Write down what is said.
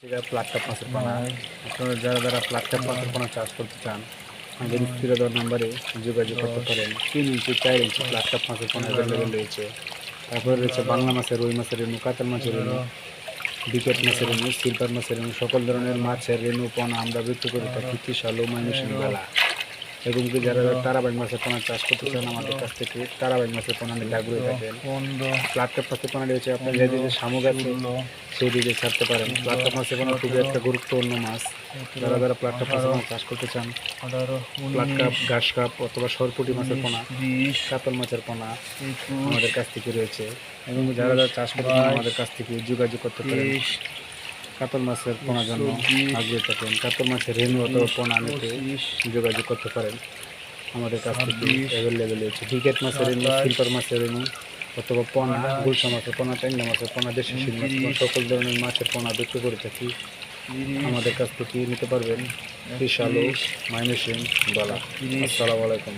প্লাটকাপ মাছের পোনা আপনারা যারা প্লাটকাপ মাছের পোনা চাষ করতে চান আমাদের স্ক্রিনে দেওয়া নাম্বারে যোগাযোগ করতে পারেন। 3 ইঞ্চি 4 ইঞ্চি প্লাটকাপ মাছের পোনা অ্যাভেলেবেল রয়েছে। তারপরে রয়েছে বাংলা মাছের, রুই মাছের রেণু, কাতল মাছের রেণু, বিকেট মাছের রেণু, সিলভার মাছের রেণু, সকল ধরনের মাছের রেণু পোনা আমরা বিক্রি করে থাকি ত্রিশাল, ময়মনসিংহ, বেলা। এবং যারা তারাবাইন মাছের পোনা চাষ করতে চান আমাদের কাছ থেকে তারাবাইন মাছের পোনা নিতে আগ্রহী থাকেন। প্লাটকাপ মাছের পোনা রয়েছে আপনার যে দিকে শামুক আছে সেই দিকে ছাড়তে পারেন। প্লাটকাপ মাছের পোনা খুবই একটা গুরুত্বপূর্ণ মাছ। যারা প্লাটকাপ মাছের পোনা চাষ করতে চান, প্লাটকাপ, ঘাস কাপ অথবা সরপুটি মাছের পোনা, কাতল মাছের পোনা আমাদের কাছ থেকে রয়েছে। এবং যারা চাষ করতে চান আমাদের কাছ থেকে যোগাযোগ করতে পারেন। কাতল মাছের পোনার জন্য আগ্রহী থাকেন, কাতল মাছের রেণু অথবা পোনা নিতে যোগাযোগ করতে পারেন। আমাদের কাছ থেকে অ্যাভেলেবেল রয়েছে বিকেট মাছের রেণু, সিলভার মাছের রেণু অথবা পোনা, গুলশা মাছের পোনা, ট্যাংরা মাছের পোনা, দেশি শিং মাছের পোনা, সকল ধরনের মাছের পোনা বিক্রি করে থাকি। আমাদের কাছ থেকে নিতে পারবেন ত্রিশাল, ময়মনসিংহ, বেলা। আসসালামু আলাইকুম।